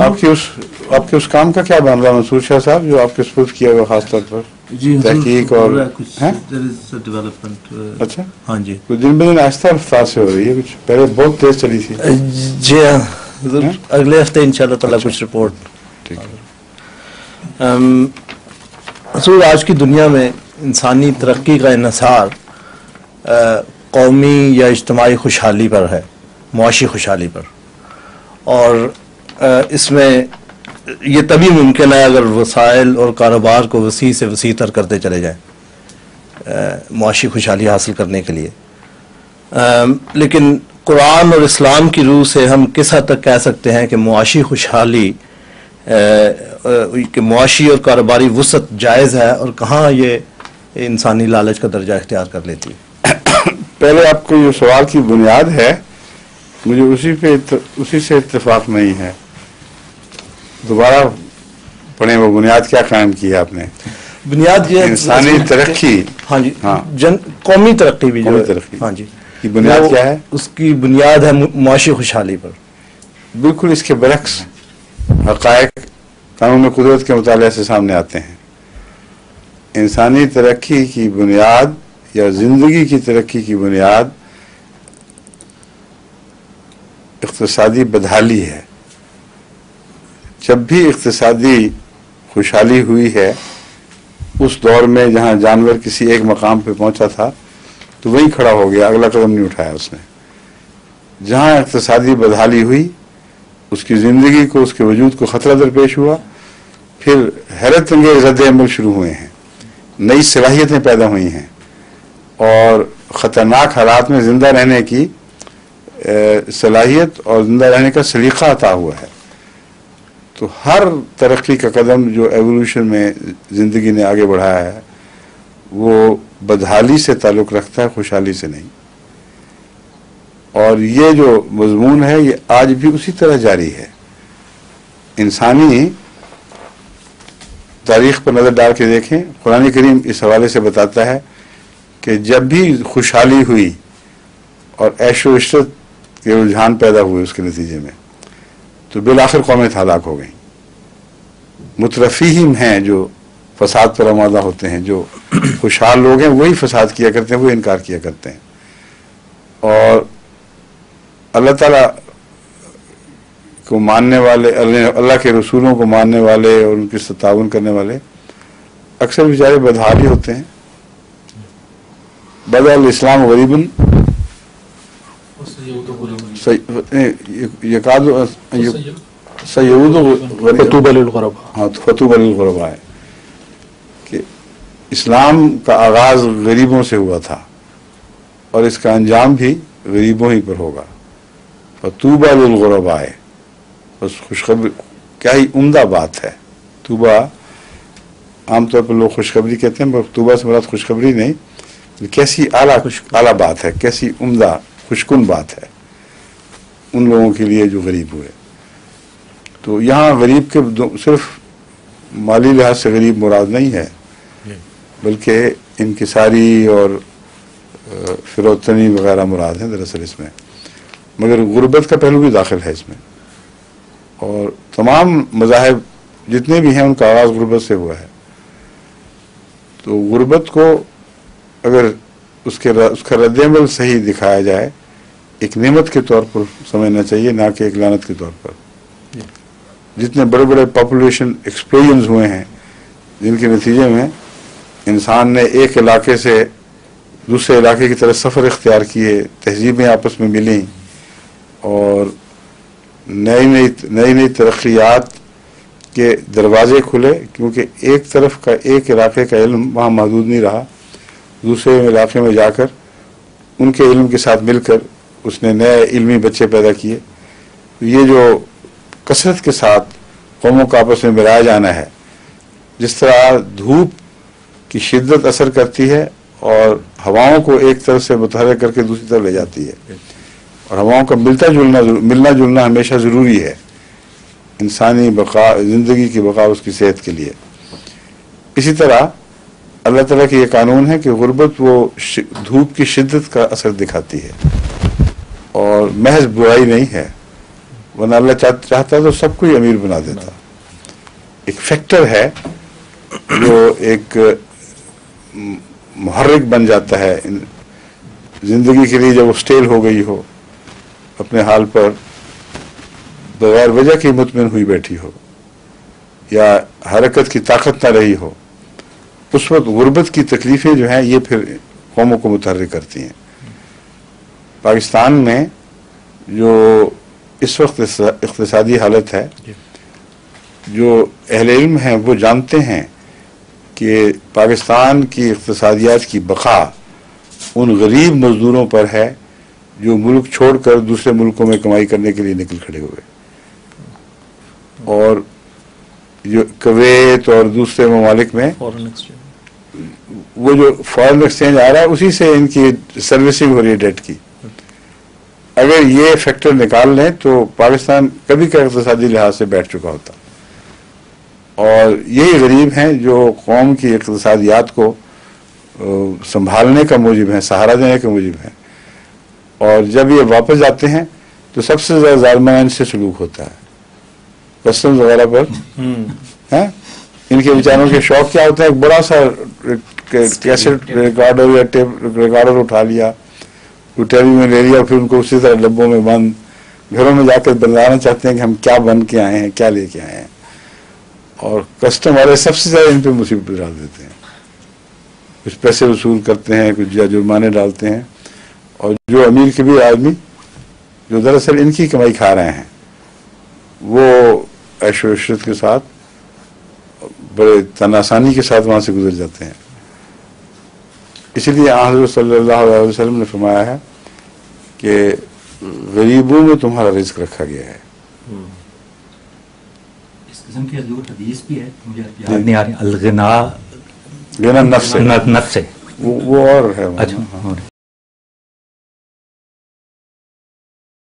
आपके उस काम का क्या बन रहा मंसूर शाह साहब जो आपके सपुर्द किया हुआ खास तौर पर तहकीक और डेवलपमेंट? अच्छा, हाँ जी, कुछ दिन ब दिन आहिस्ता रफ्तार से हो रही है, कुछ पहले बहुत तेज चली थी। जी हाँ, अगले हफ्ते इंशाल्लाह ताला कुछ रिपोर्ट। ठीक है। आज की दुनिया में इंसानी तरक्की का इन्हिसार कौमी या इज्तिमाई खुशहाली पर है, मुआशी खुशहाली पर, और इसमें ये तभी मुमकिन है अगर वसाइल और कारोबार को वसी से वसी तर करते चले जाएं मुआशी खुशहाली हासिल करने के लिए। लेकिन कुरान और इस्लाम की रूह से हम किस हद तक कह सकते हैं कि मुआशी खुशहाली कि मुआशी और कारोबारी वसअत जायज़ है, और कहाँ ये इंसानी लालच का दर्जा इख्तियार कर लेती है? पहले आपको ये सवाल की बुनियाद है, मुझे उसी से इत्तेफाक नहीं है। दोबारा पढ़े, वो बुनियाद क्या कायम की है आपने? बुनियाद ये इंसानी तरक्की, हाँ जी, हाँ, कौमी तरक्की भी, कौमी तरक्की, हाँ जी, की बुनियाद क्या है? उसकी बुनियाद है मुआशी खुशहाली पर। बिल्कुल इसके बरक्स हक़ाइक़ कानून कुदरत के मुताले से सामने आते हैं। इंसानी तरक्की की बुनियाद या ज़िंदगी की तरक्की की बुनियाद इक़्तिसादी बदहाली है। जब भी इक़्तिसादी खुशहाली हुई है उस दौर में जहाँ जानवर किसी एक मकाम पे पहुँचा था तो वहीं खड़ा हो गया, अगला कदम नहीं उठाया उसने। जहाँ इक़्तिसादी बदहाली हुई उसकी ज़िंदगी को, उसके वजूद को ख़तरा दरपेश हुआ, फिर हैरत अंगेज़ रद्द अमल शुरू हुए हैं, नई सलाहियतें पैदा हुई हैं और ख़तरनाक हालात में ज़िंदा रहने की सलाहियत और ज़िंदा रहने का सलीक़ा अता हुआ है। तो हर तरक्की का कदम जो एवोल्यूशन में ज़िंदगी ने आगे बढ़ाया है वो बदहाली से ताल्लुक़ रखता है, खुशहाली से नहीं। और ये जो मज़मून है ये आज भी उसी तरह जारी है। इंसानी तारीख़ पर नज़र डाल के देखें, कुरान करीम इस हवाले से बताता है कि जब भी खुशहाली हुई और ऐशो इशरत के रुझान पैदा हुए उसके नतीजे में, तो बिलाखिर कौमें हलाक हो गई। मुतरफ़ीहीम हैं जो फसाद पर आमादा होते हैं, जो खुशहाल लोग हैं वही फसाद किया करते हैं, वही इनकार किया करते हैं। और अल्लाह ताला को मानने वाले, अल्लाह के रसूलों को मानने वाले और उनकी ताउन करने वाले अक्सर बेचारे बदहाली होते हैं। बदल इस्लाम गरीबन फतूबा है कि इस्लाम का आगाज़ गरीबों से हुआ था और इसका अंजाम भी गरीबों ही पर होगा। फतूबा लुलगुरबा है, बस खुशखबरी, क्या ही उम्दा बात है। तूबा आमतौर पर लोग खुशखबरी कहते हैं, पर तूबा से मुराद खुशखबरी नहीं, कैसी आला बात है, कैसी उम्दा खुशकुन बात है उन लोगों के लिए जो गरीब हुए। तो यहाँ गरीब के सिर्फ माली लिहाज से गरीब मुराद नहीं है, बल्कि इनकिसारी और फिरौतनी वगैरह मुराद हैं दरअसल इसमें। मगर गुर्बत का पहलू भी दाखिल है इसमें, और तमाम मज़ाहिब जितने भी हैं उनका आगाज़ गुर्बत से हुआ है। तो गुर्बत को अगर उसका रद्द-ए-अमल सही दिखाया जाए, एक नेमत के तौर पर समझना चाहिए, ना कि एक लानत के तौर पर। जितने बड़े बड़े पॉपुलेशन एक्सप्लोजन्स हुए हैं जिनके नतीजे में इंसान ने एक इलाके से दूसरे इलाके की तरफ सफ़र इख्तियार किए, तहजीबें आपस में मिलीं और नई नई तरक्यात के दरवाज़े खुले, क्योंकि एक तरफ का एक इलाके का इल्म वहाँ महदूद नहीं रहा, दूसरे इलाके में जाकर उनके इल्म के साथ मिलकर उसने नए इल्मी बच्चे पैदा किए। ये जो कसरत के साथ कौमों का आपस में मिलाया जाना है, जिस तरह धूप की शिद्दत असर करती है और हवाओं को एक तरफ से मुतहर्रिक करके दूसरी तरफ ले जाती है, और हवाओं का मिलना जुलना हमेशा ज़रूरी है इंसानी बका, ज़िंदगी की बका, उसकी सेहत के लिए। इसी तरह अल्लाह ताला की ये कानून है कि गुर्बत वो धूप की शिद्दत का असर दिखाती है और महज बुराई नहीं है, वरना अल्लाह चाहता तो सबको ही अमीर बना देता। एक फैक्टर है जो एक मुहर्रिक बन जाता है जिंदगी के लिए, जब वो स्टेल हो गई हो, अपने हाल पर बगैर वजह की मुतमिन हुई बैठी हो या हरकत की ताकत ना रही हो, उस वक्त गुर्बत की तकलीफें जो हैं ये फिर कौमों को मुतहर्रिक करती हैं। पाकिस्तान में जो इस वक्त इक़्तिसादी हालत है, जो अहले इल्म हैं वो जानते हैं कि पाकिस्तान की इक़्तिसादियात की बका उन गरीब मजदूरों पर है जो मुल्क छोड़कर दूसरे मुल्कों में कमाई करने के लिए निकल खड़े हुए, और जो कुवैत और दूसरे ममालिक में वो जो फॉरेन एक्सचेंज आ रहा है उसी से इनकी सर्विसिंग हो रही है डेट की। अगर ये फैक्टर निकाल लें तो पाकिस्तान कभी का इक़्तिसादी लिहाज से बैठ चुका होता, और यही गरीब हैं जो कौम की इक़्तिसादियात को संभालने का मूजिब है, सहारा देने का मूजिब है, और जब ये वापस जाते हैं तो सबसे ज़्यादा ज़ालिमाना इनसे सलूक होता है, कस्टम्स वगैरह पर है। इनके बेचारों के शौक क्या होता है, एक बड़ा सा कैसेट रिकॉर्डर या टेप रिकॉर्डर उठा लिया, वो टेबल में ले लिया, फिर उनको उसी तरह डब्बों में बंद घरों में जाकर बताना चाहते हैं कि हम क्या बन के आए हैं, क्या लेके आए हैं, और कस्टम वाले सबसे ज़्यादा इन पर मुसीबत डाल देते हैं। कुछ पैसे वसूल करते हैं, कुछ जुर्माने डालते हैं, और जो अमीर कबीर आदमी जो दरअसल इनकी कमाई खा रहे हैं वो ऐशो इशरत के साथ बड़े तनासानी के साथ वहाँ से गुजर जाते हैं। इसलिए हज़रत सल्लल्लाहु अलैहि वसल्लम ने फरमाया है कि गरीबों में तुम्हारा रिज़्क रखा गया है। इस किस्म की हज़ूर हदीस भी है, मुझे याद नहीं आ रही, अलगिना गिना नफ्स से, नफ्स से वो और है। अच्छा।